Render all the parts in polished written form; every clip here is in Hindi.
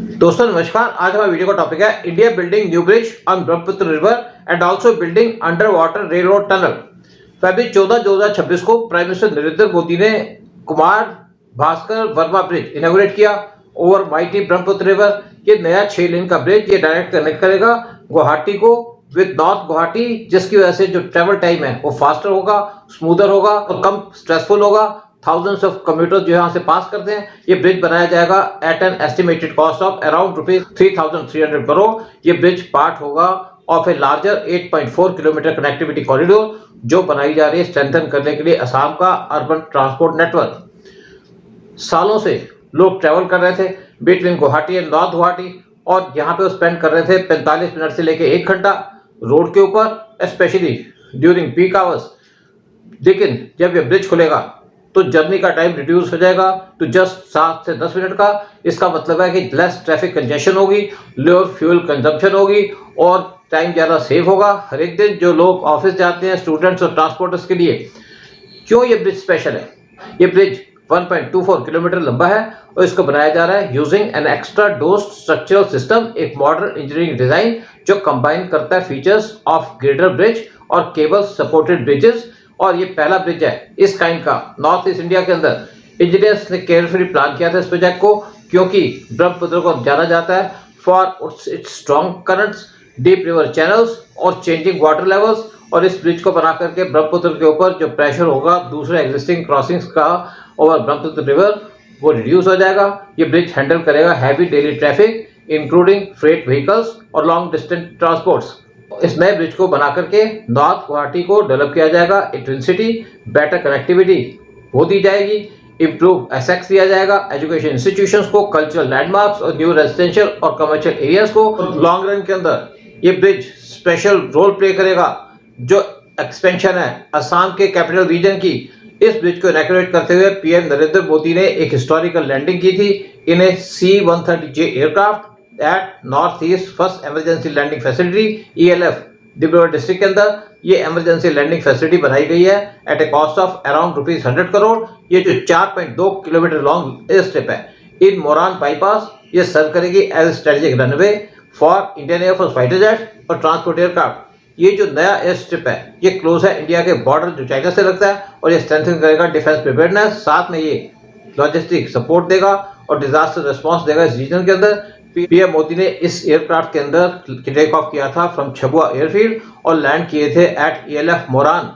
दोस्तों नमस्कार। आज हमारे वीडियो का टॉपिक है India building new bridge on Brahmaputra river and also building underwater rail road tunnel. फरवरी 14 2026 को प्राइम मिनिस्टर नरेंद्र मोदी ने कुमार भास्कर वर्मा ब्रिज इनॉग्रेट किया ओवर माइटी ब्रह्मपुत्र रिवर। ये नया 6 लेन का ब्रिज ये डायरेक्ट कनेक्ट करेगा गुवाहाटी को विद नॉर्थ गुवाहाटी, जिसकी वजह से जो ट्रेवल टाइम है वो फास्टर होगा, स्मूदर होगा और कम स्ट्रेसफुल होगा। थाउजेंड्स ऑफ कम्यूटर्स जो यहाँ से पास करते हैं। ये ब्रिज बनाया जाएगा at an estimated cost of around ₹3,300 crore. ये ब्रिज पार्ट होगा of a larger 8.4 kilometre connectivity corridor जो बनाई जा रही है स्ट्रेंथन करने के लिए असम का अर्बन ट्रांसपोर्ट नेटवर्क। सालों से लोग ट्रेवल कर रहे थे between Guwahati and north Guwahati और यहाँ पे वो स्पेंड कर रहे थे 45 मिनट से लेके 1 घंटा रोड के ऊपर, स्पेशली ड्यूरिंग पीक आवर्स। लेकिन जब ये ब्रिज खुलेगा तो जर्नी का टाइम रिड्यूस हो जाएगा तो जस्ट 7 से 10 मिनट का। इसका मतलब है कि लेस ट्रैफिक कंजेशन होगी, लोअर फ्यूल कंजम्पशन होगी और टाइम ज़्यादा सेव होगा। हर एक दिन जो लोग ऑफिस जाते हैं, स्टूडेंट्स और ट्रांसपोर्टर्स के लिए क्यों ये ब्रिज स्पेशल है? ये ब्रिज 1.24 किलोमीटर लंबा है और इसको बनाया जा रहा है using an extradosed structural system, एक मॉडर्न इंजीनियरिंग डिजाइन जो कंबाइन करता है फीचर्स ऑफ ग्रेडर ब्रिज और केबल सपोर्टेड ब्रिजेस। और ये पहला ब्रिज है इस काइंड का नॉर्थ ईस्ट इंडिया के अंदर। इंजीनियर्स ने केयरफुली प्लान किया था इस प्रोजेक्ट को क्योंकि ब्रह्मपुत्र को जाना जाता है for its strong currents, deep river channels और चेंजिंग वाटर लेवल्स। और इस ब्रिज को बना करके ब्रह्मपुत्र के ऊपर जो प्रेशर होगा दूसरे एग्जिस्टिंग क्रॉसिंग्स का ओवर ब्रह्मपुत्र रिवर वो रिड्यूस हो जाएगा। ये ब्रिज हैंडल करेगा heavy daily traffic including freight vehicles और लॉन्ग डिस्टेंस ट्रांसपोर्ट्स। इस नए ब्रिज को बना करके नॉर्थ गुवाहाटी को डेवलप किया जाएगा, ट्विन सिटी, बेटर कनेक्टिविटी वो दी जाएगी, इंप्रूव एसेक्स दिया जाएगा एजुकेशन इंस्टीट्यूशंस को, कल्चरल लैंडमार्क्स और न्यू रेजिडेंशियल और कमर्शियल एरियाज को। लॉन्ग रन के अंदर ये ब्रिज स्पेशल रोल प्ले करेगा जो एक्सपेंशन है असम के कैपिटल रीजन की। इस ब्रिज को इनॉग्रेट करते हुए पीएम नरेंद्र मोदी ने एक हिस्टोरिकल लैंडिंग की थी in a C-130J aircraft at north east first emergency landing facility ELF Dibrugarh district के अंदर। ये इमरजेंसी लैंडिंग फैसिलिटी बनाई गई है at a cost of around ₹100 crore. ये जो 4.2 किलोमीटर लॉन्ग एयर स्ट्रिप है इन मोरान बाईपास ये सर्व करेगी as strategic runway for Indian air force fighter jet और ट्रांसपोर्ट एयरक्राफ्ट। ये जो नया एयर स्ट्रिप है ये क्लोज है इंडिया के बॉर्डर जो चाइना से लगता है और ये स्ट्रेंथन करेगा डिफेंस प्रिपेयर्डनेस, साथ में ये लॉजिस्टिक सपोर्ट देगा और डिजास्टर रिस्पांस देगा इस रीजन के अंदर। पीएम मोदी ने इस एयरक्राफ्ट के अंदर टेक ऑफ किया था फ्रॉम छबुआ एयरफील्ड और लैंड किए थे at ELF Moran.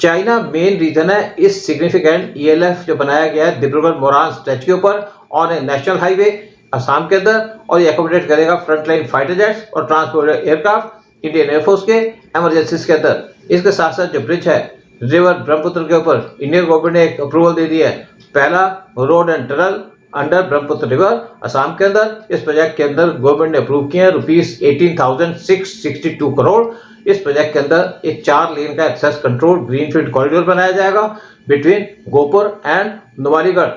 China main region है इस सिग्निफिकेंट ELF जो बनाया गया है डिब्रूगढ़ मोरान स्ट्रेच के ऊपर on A national highway Assam के अंदर। और ये एकोमोडेट करेगा फ्रंटलाइन फाइटर जेट्स और ट्रांसपोर्ट एयरक्राफ्ट इंडियन एयरफोर्स के इमरजेंसीज के अंदर। इसके साथ साथ जो ब्रिज है रिवर ब्रह्मपुत्र के ऊपर इंडियन गवर्नमेंट ने एक अप्रूवल दे दिया है, पहला road and tunnel under Brahmaputra river Assam के अंदर। इस प्रोजेक्ट के अंदर गवर्नमेंट ने अप्रूव किए हैं ₹18,662 करोड़। इस प्रोजेक्ट के अंदर एक 4 लेन का एक्सेस कंट्रोल ग्रीनफील्ड कॉरिडोर बनाया जाएगा बिटवीन गोपुर एंड नुमालीगढ़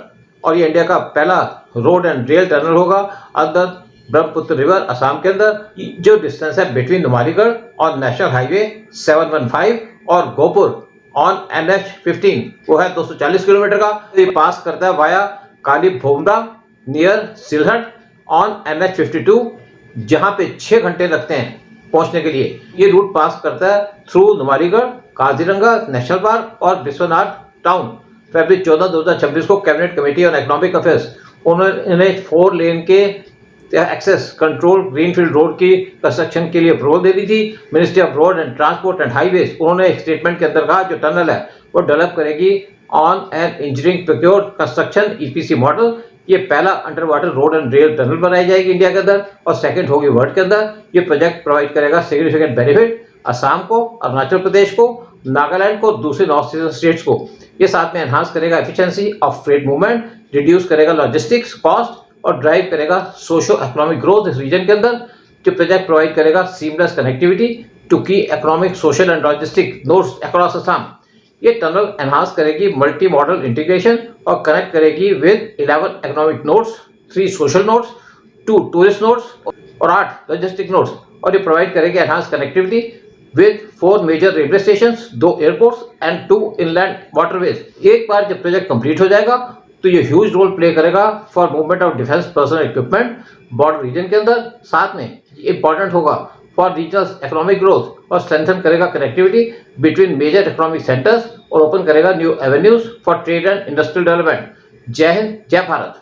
और ये इंडिया का पहला रोड एंड रेल टनल होगा अंडर ब्रह्मपुत्र रिवर असम के अंदर। जो डिस्टेंस है बिटवीन नुमालीगढ़ और नेशनल हाईवे 715 और गोपुर ऑन NH-15 वो है 240 किलोमीटर का। ये पास करता है via Kali Bhomra near Sylhet on NH-52 जहां पे 6 घंटे लगते हैं पहुंचने के लिए। ये रूट पास करता है through Numaligarh, Kaziranga national park और विश्वनाथ टाउन। फरवरी 14 2026 को cabinet committee on economic affairs उन्होंने 4 लेन के एक्सेस कंट्रोल ग्रीनफील्ड रोड की कंस्ट्रक्शन के लिए अप्रूवल दे दी थी। Ministry of road and transport and highways उन्होंने एक स्टेटमेंट के अंदर कहा जो टनल है वो डेवलप करेगी on an engineering procured construction EPC model. ये पहला under water road and rail tunnel बनाई जाएगी इंडिया के अंदर और सेकंड होगी वर्ल्ड के अंदर। ये प्रोजेक्ट प्रोवाइड करेगा सिग्निफिकेंट बेनिफिट असम को, अरुणाचल प्रदेश को, नागालैंड को, दूसरे नॉर्थ ईस्टर्न स्टेट्स को। ये साथ में एनहांस करेगा efficiency of freight movement, reduce करेगा लॉजिस्टिक्स कॉस्ट और ड्राइव करेगा सोशो इकोनॉमिक ग्रोथ इस रीजन के अंदर। जो प्रोजेक्ट प्रोवाइड करेगा सीमलेस कनेक्टिविटी टू की economic, social and logistic nodes across Assam. ये टनल एनहांस करेगी मल्टी मॉडल इंटीग्रेशन और कनेक्ट करेगी with 11 economic nodes, 3 social nodes, 2 tourist nodes और 8 लॉजिस्टिक नोड्स। और ये प्रोवाइड करेगी enhance connectivity with 4 major railway stations, 2 airports and 2 inland waterways। एक बार जब प्रोजेक्ट कंप्लीट हो जाएगा तो ये ह्यूज रोल प्ले करेगा for movement of defence personnel equipment border region के अंदर। साथ में इंपॉर्टेंट होगा फॉर रीजनल इकोनॉमिक ग्रोथ और स्ट्रेंथन करेगा connectivity between major economic centres और ओपन करेगा new avenues for trade and industrial development. जय हिंद, जय भारत।